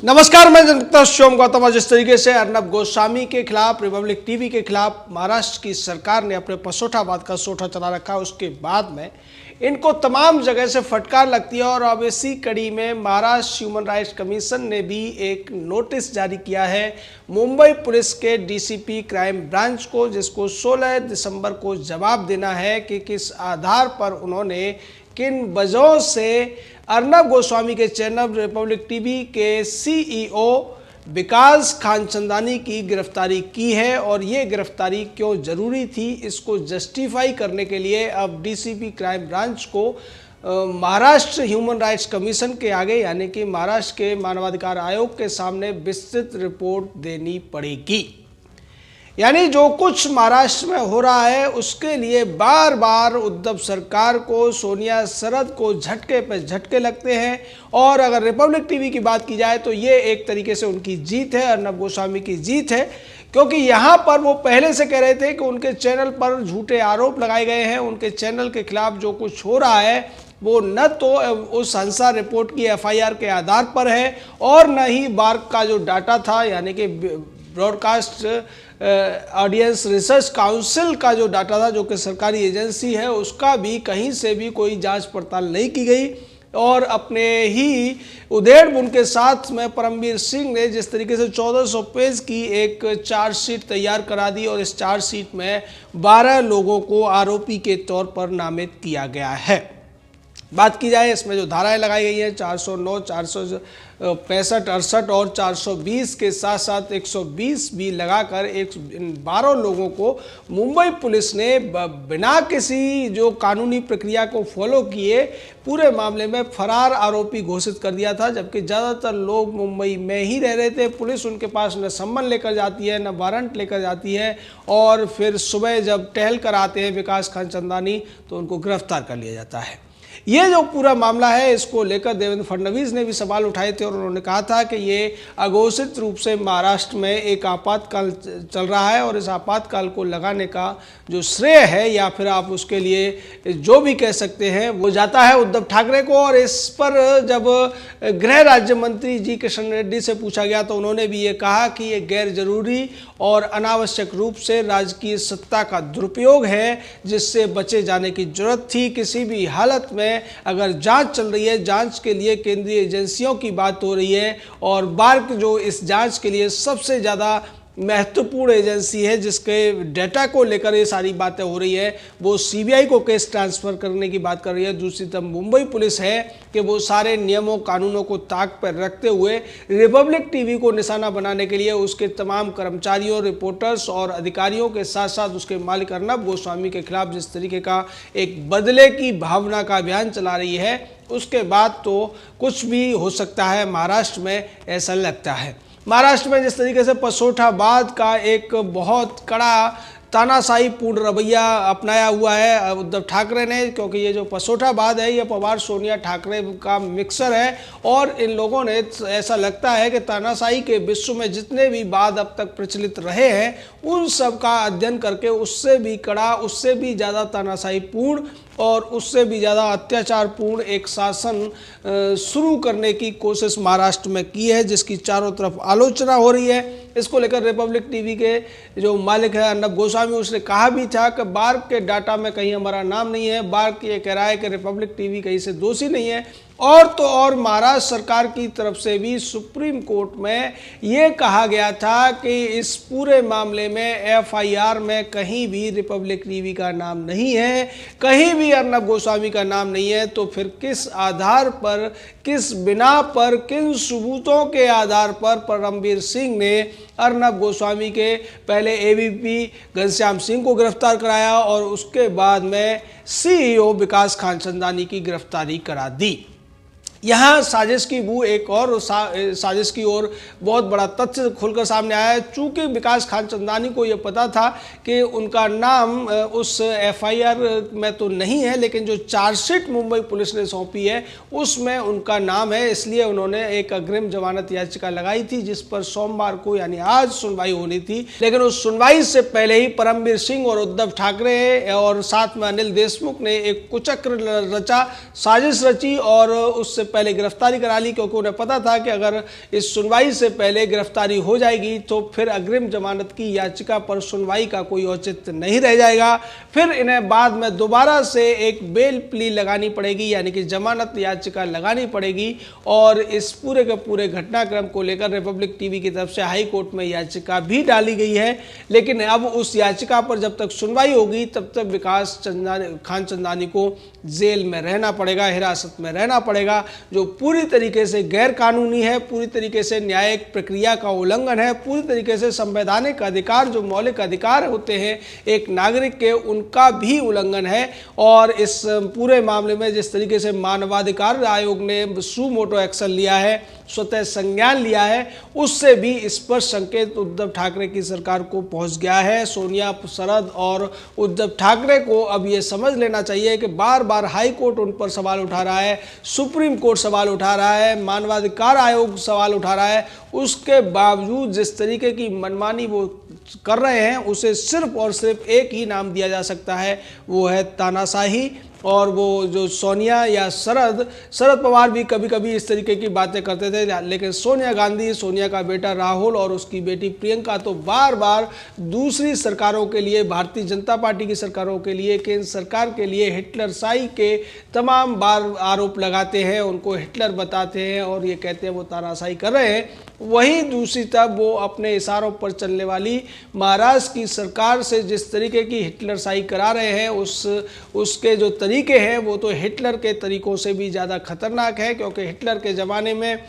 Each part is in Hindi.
नमस्कार, मैं जनता शिवम गौतम। आज जिस तरीके से अर्नब गोस्वामी के खिलाफ रिपब्लिक टीवी के खिलाफ महाराष्ट्र की सरकार ने अपने पसोठाबाद का सोठा चला रखा, उसके बाद में इनको तमाम जगह से फटकार लगती है। और अब इसी कड़ी में महाराष्ट्र ह्यूमन राइट्स कमीशन ने भी एक नोटिस जारी किया है मुंबई पुलिस के डीसीपी क्राइम ब्रांच को, जिसको 16 दिसंबर को जवाब देना है कि किस आधार पर उन्होंने किन वजहों से अर्नब गोस्वामी के चैनल रिपब्लिक टीवी के सीईओ विकास खानचंदानी की गिरफ्तारी की है और ये गिरफ्तारी क्यों ज़रूरी थी, इसको जस्टिफाई करने के लिए अब डीसीपी क्राइम ब्रांच को महाराष्ट्र ह्यूमन राइट्स कमीशन के आगे यानी कि महाराष्ट्र के मानवाधिकार आयोग के सामने विस्तृत रिपोर्ट देनी पड़ेगी। यानी जो कुछ महाराष्ट्र में हो रहा है उसके लिए बार बार उद्धव सरकार को, सोनिया सरद को झटके पे झटके लगते हैं। और अगर रिपब्लिक टीवी की बात की जाए तो ये एक तरीके से उनकी जीत है, अर्नब गोस्वामी की जीत है, क्योंकि यहाँ पर वो पहले से कह रहे थे कि उनके चैनल पर झूठे आरोप लगाए गए हैं। उनके चैनल के खिलाफ जो कुछ हो रहा है वो न तो उस हंसा रिपोर्ट की एफआईआर के आधार पर है और न ही बार्क का जो डाटा था यानी कि ब्रॉडकास्ट ऑडियंस रिसर्च काउंसिल का जो डाटा था, जो कि सरकारी एजेंसी है, उसका भी कहीं से भी कोई जांच पड़ताल नहीं की गई। और अपने ही उधेड़ बुन के साथ में परमवीर सिंह ने जिस तरीके से 1400 पेज की एक चार्जशीट तैयार करा दी और इस चार्जशीट में 12 लोगों को आरोपी के तौर पर नामित किया गया है। बात की जाए इसमें जो धाराएं लगाई गई हैं 409, 465, 68 और 420 के साथ साथ 120 भी लगाकर 12 लोगों को मुंबई पुलिस ने बिना किसी जो कानूनी प्रक्रिया को फॉलो किए पूरे मामले में फरार आरोपी घोषित कर दिया था। जबकि ज़्यादातर लोग मुंबई में ही रह रहे थे। पुलिस उनके पास न सम्मन लेकर जाती है, न वारंट लेकर जाती है और फिर सुबह जब टहल कर आते हैं विकास खानचंदानी तो उनको गिरफ्तार कर लिया जाता है। ये जो पूरा मामला है इसको लेकर देवेंद्र फडणवीस ने भी सवाल उठाए थे और उन्होंने कहा था कि ये अघोषित रूप से महाराष्ट्र में एक आपातकाल चल रहा है और इस आपातकाल को लगाने का जो श्रेय है या फिर आप उसके लिए जो भी कह सकते हैं वो जाता है उद्धव ठाकरे को। और इस पर जब गृह राज्य मंत्री जी किशन रेड्डी से पूछा गया तो उन्होंने भी ये कहा कि ये गैर जरूरी और अनावश्यक रूप से राजकीय सत्ता का दुरुपयोग है जिससे बचे जाने की जरूरत थी। किसी भी हालत में अगर जांच चल रही है, जांच के लिए केंद्रीय एजेंसियों की बात हो रही है और बार्क जो इस जांच के लिए सबसे ज़्यादा महत्वपूर्ण एजेंसी है जिसके डेटा को लेकर ये सारी बातें हो रही है, वो सीबीआई को केस ट्रांसफ़र करने की बात कर रही है। दूसरी तरफ मुंबई पुलिस है कि वो सारे नियमों कानूनों को ताक पर रखते हुए रिपब्लिक टीवी को निशाना बनाने के लिए उसके तमाम कर्मचारियों, रिपोर्टर्स और अधिकारियों के साथ साथ उसके मालिक अर्नब गोस्वामी के खिलाफ जिस तरीके का एक बदले की भावना का अभियान चला रही है, उसके बाद तो कुछ भी हो सकता है महाराष्ट्र में, ऐसा लगता है। महाराष्ट्र में जिस तरीके से पसोठाबाद का एक बहुत कड़ा तानाशाही पूर्ण रवैया अपनाया हुआ है उद्धव ठाकरे ने, क्योंकि ये जो पसोठाबाद है ये पवार सोनिया ठाकरे का मिक्सर है और इन लोगों ने ऐसा लगता है कि तानाशाही के विश्व में जितने भी वाद अब तक प्रचलित रहे हैं उन सब का अध्ययन करके उससे भी कड़ा, उससे भी ज़्यादा तानाशाही पूर्ण और उससे भी ज़्यादा अत्याचारपूर्ण एक शासन शुरू करने की कोशिश महाराष्ट्र में की है, जिसकी चारों तरफ आलोचना हो रही है। इसको लेकर रिपब्लिक टीवी के जो मालिक है अर्नब गोस्वामी, उसने कहा भी था कि बार्क के डाटा में कहीं हमारा नाम नहीं है। बार्क ये कह रहा है कि रिपब्लिक टीवी कहीं से दोषी नहीं है। और तो और महाराष्ट्र सरकार की तरफ से भी सुप्रीम कोर्ट में ये कहा गया था कि इस पूरे मामले में एफआईआर में कहीं भी रिपब्लिक टीवी का नाम नहीं है, कहीं भी अर्नब गोस्वामी का नाम नहीं है। तो फिर किस आधार पर, किस बिना पर, किन सबूतों के आधार पर परमवीर सिंह ने अर्नब गोस्वामी के पहले एवीपी घनश्याम सिंह को गिरफ्तार कराया और उसके बाद में सीईओ विकास खानचंदानी की गिरफ्तारी करा दी। यहाँ साजिश की बू एक और साजिश की ओर बहुत बड़ा तथ्य खुलकर सामने आया है। चूंकि विकास खानचंदानी को ये पता था कि उनका नाम उस एफआईआर में तो नहीं है, लेकिन जो चार्जशीट मुंबई पुलिस ने सौंपी है उसमें उनका नाम है, इसलिए उन्होंने एक अग्रिम जमानत याचिका लगाई थी जिस पर सोमवार को यानी आज सुनवाई होनी थी। लेकिन उस सुनवाई से पहले ही परमवीर सिंह और उद्धव ठाकरे और साथ में अनिल देशमुख ने एक कुचक्र रचा, साजिश रची और उससे पहले गिरफ्तारी करा ली, क्योंकि उन्हें पता था कि अगर इस सुनवाई से पहले गिरफ्तारी हो जाएगी तो फिर अग्रिम जमानत की याचिका पर सुनवाई का कोई औचित्य नहीं रह जाएगा। फिर इन्हें बाद में दोबारा से एक बेल प्ली लगानी पड़ेगी, यानी कि जमानत याचिका लगानी पड़ेगी। और इस पूरे के पूरे घटनाक्रम को लेकर रिपब्लिक टीवी की तरफ से हाई कोर्ट में याचिका भी डाली गई है, लेकिन अब उस याचिका पर जब तक सुनवाई होगी तब तक विकास खान चंदानी को जेल में रहना पड़ेगा, हिरासत में रहना पड़ेगा, जो पूरी तरीके से गैर कानूनी है, पूरी तरीके से न्यायिक प्रक्रिया का उल्लंघन है, पूरी तरीके से संवैधानिक अधिकार, जो मौलिक अधिकार होते हैं एक नागरिक के, उनका भी उल्लंघन है। और इस पूरे मामले में जिस तरीके से मानवाधिकार आयोग ने सू मोटो एक्शन लिया है, स्वतः संज्ञान लिया है, उससे भी स्पष्ट संकेत उद्धव ठाकरे की सरकार को पहुंच गया है। सोनिया, शरद और उद्धव ठाकरे को अब ये समझ लेना चाहिए कि बार बार हाई कोर्ट उन पर सवाल उठा रहा है, सुप्रीम कोर्ट सवाल उठा रहा है, मानवाधिकार आयोग सवाल उठा रहा है, उसके बावजूद जिस तरीके की मनमानी वो कर रहे हैं उसे सिर्फ और सिर्फ एक ही नाम दिया जा सकता है, वो है तानाशाही। और वो जो सोनिया या शरद पवार भी कभी कभी इस तरीके की बातें करते थे, लेकिन सोनिया गांधी, सोनिया का बेटा राहुल और उसकी बेटी प्रियंका तो बार बार दूसरी सरकारों के लिए, भारतीय जनता पार्टी की सरकारों के लिए, केंद्र सरकार के लिए हिटलरशाही के तमाम बार आरोप लगाते हैं, उनको हिटलर बताते हैं और ये कहते हैं वो तानाशाही कर रहे हैं। वहीं दूसरी तरफ वो अपने इशारों पर चलने वाली महाराष्ट्र की सरकार से जिस तरीके की हिटलरशाही करा रहे हैं, उसके जो तरीके हैं वो तो हिटलर के तरीकों से भी ज़्यादा खतरनाक है, क्योंकि हिटलर के ज़माने में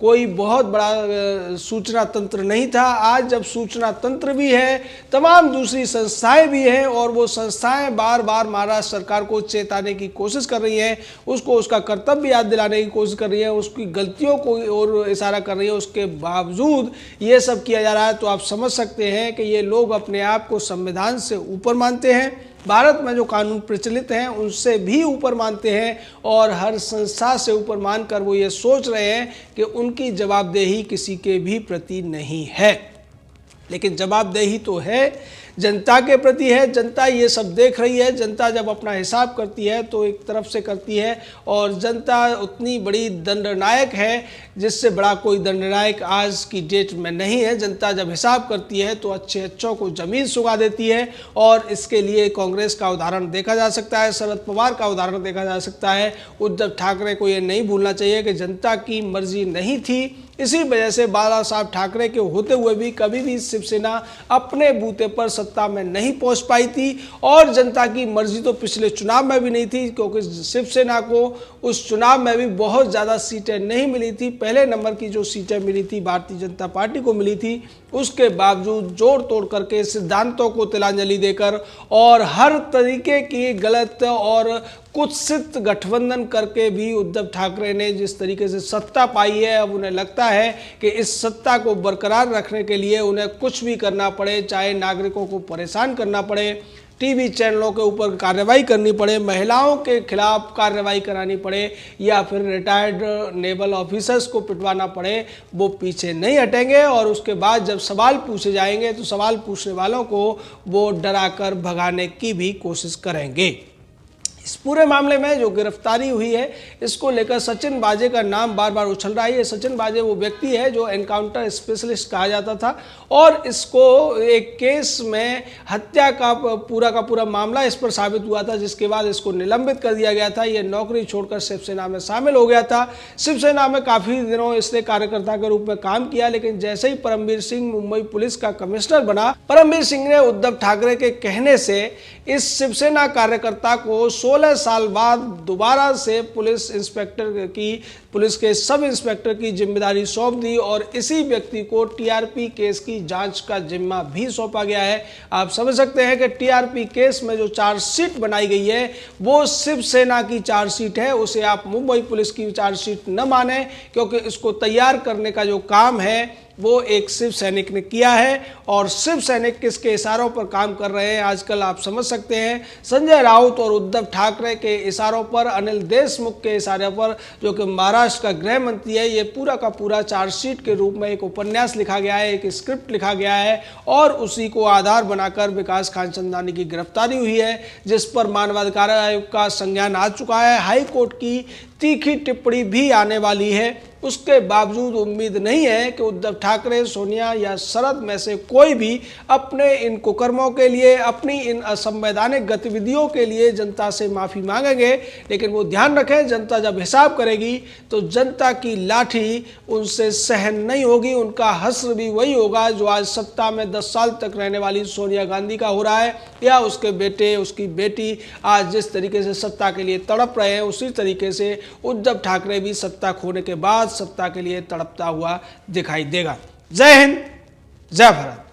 कोई बहुत बड़ा सूचना तंत्र नहीं था। आज जब सूचना तंत्र भी है, तमाम दूसरी संस्थाएं भी हैं और वो संस्थाएं बार बार महाराष्ट्र सरकार को चेताने की कोशिश कर रही हैं, उसको उसका कर्तव्य याद दिलाने की कोशिश कर रही है, उसकी गलतियों को और इशारा कर रही है, उसके बावजूद ये सब किया जा रहा है। तो आप समझ सकते हैं कि ये लोग अपने आप को संविधान से ऊपर मानते हैं, भारत में जो कानून प्रचलित हैं उनसे भी ऊपर मानते हैं और हर संस्था से ऊपर मानकर वो ये सोच रहे हैं कि उनकी जवाबदेही किसी के भी प्रति नहीं है। लेकिन जवाबदेही तो है, जनता के प्रति है। जनता ये सब देख रही है। जनता जब अपना हिसाब करती है तो एक तरफ से करती है, और जनता उतनी बड़ी दंडनायक है जिससे बड़ा कोई दंडनायक आज की डेट में नहीं है। जनता जब हिसाब करती है तो अच्छे अच्छों को जमीन सुगा देती है, और इसके लिए कांग्रेस का उदाहरण देखा जा सकता है, शरद पवार का उदाहरण देखा जा सकता है। उद्धव ठाकरे को ये नहीं भूलना चाहिए कि जनता की मर्जी नहीं थी, इसी वजह से बाला साहब ठाकरे के होते हुए भी कभी भी शिवसेना अपने बूते पर सत्ता में नहीं पहुंच पाई थी। और जनता की मर्जी तो पिछले चुनाव में भी नहीं थी, क्योंकि शिवसेना को उस चुनाव में भी बहुत ज़्यादा सीटें नहीं मिली थी। पहले नंबर की जो सीटें मिली थी भारतीय जनता पार्टी को मिली थी, उसके बावजूद जोड़ तोड़ करके, सिद्धांतों को तिलांजलि देकर और हर तरीके की गलत और कुत्सित गठबंधन करके भी उद्धव ठाकरे ने जिस तरीके से सत्ता पाई है, अब उन्हें लगता है कि इस सत्ता को बरकरार रखने के लिए उन्हें कुछ भी करना पड़े, चाहे नागरिकों को परेशान करना पड़े, टीवी चैनलों के ऊपर कार्रवाई करनी पड़े, महिलाओं के खिलाफ कार्रवाई करानी पड़े, या फिर रिटायर्ड नेवल ऑफिसर्स को पिटवाना पड़े, वो पीछे नहीं हटेंगे। और उसके बाद जब सवाल पूछे जाएंगे तो सवाल पूछने वालों को वो डराकर भगाने की भी कोशिश करेंगे। इस पूरे मामले में जो गिरफ्तारी हुई है, इसको लेकर सचिन वाजे का नाम बार बार उछल रहा है। ये सचिन वाजे वो व्यक्ति है जो एनकाउंटर स्पेशलिस्ट कहा जाता था, और इसको एक केस में हत्या का पूरा मामला इस पर साबित हुआ था, जिसके बाद इसको निलंबित कर दिया गया था। ये नौकरी छोड़कर शिवसेना में शामिल हो गया था। शिवसेना में काफ़ी दिनों इसने कार्यकर्ता के रूप में काम किया, लेकिन जैसे ही परमवीर सिंह मुंबई पुलिस का कमिश्नर बना, परमवीर सिंह ने उद्धव ठाकरे के कहने से इस शिवसेना कार्यकर्ता को 16 साल बाद दोबारा से पुलिस के सब इंस्पेक्टर की जिम्मेदारी सौंप दी, और इसी व्यक्ति को टीआरपी केस की जांच का जिम्मा भी सौंपा गया है। आप समझ सकते हैं कि टीआरपी केस में जो चार्जशीट बनाई गई है वो शिवसेना की चार्जशीट है, उसे आप मुंबई पुलिस की चार्जशीट न माने, क्योंकि इसको तैयार करने का जो काम है वो एक शिव सैनिक ने किया है। और शिव सैनिक किसके इशारों पर काम कर रहे हैं आजकल आप समझ सकते हैं। संजय राउत और उद्धव ठाकरे के इशारों पर, अनिल देशमुख के इशारे पर, जो कि महाराष्ट्र का गृह मंत्री है, ये पूरा का पूरा चार्जशीट के रूप में एक उपन्यास लिखा गया है, एक स्क्रिप्ट लिखा गया है, और उसी को आधार बनाकर विकास खान चंदानी की गिरफ्तारी हुई है, जिस पर मानवाधिकार आयोग का संज्ञान आ चुका है। हाई कोर्ट की तीखी टिप्पणी भी आने वाली है। उसके बावजूद उम्मीद नहीं है कि उद्धव ठाकरे, सोनिया या शरद में से कोई भी अपने इन कुकर्मों के लिए, अपनी इन असंवैधानिक गतिविधियों के लिए जनता से माफ़ी मांगेंगे। लेकिन वो ध्यान रखें, जनता जब हिसाब करेगी तो जनता की लाठी उनसे सहन नहीं होगी। उनका हश्र भी वही होगा जो आज सत्ता में 10 साल तक रहने वाली सोनिया गांधी का हो रहा है, या उसके बेटे, उसकी बेटी आज जिस तरीके से सत्ता के लिए तड़प रहे हैं, उसी तरीके से उद्धव ठाकरे भी सत्ता खोने के बाद सत्ता के लिए तड़पता हुआ दिखाई देगा। जय हिंद, जय भारत।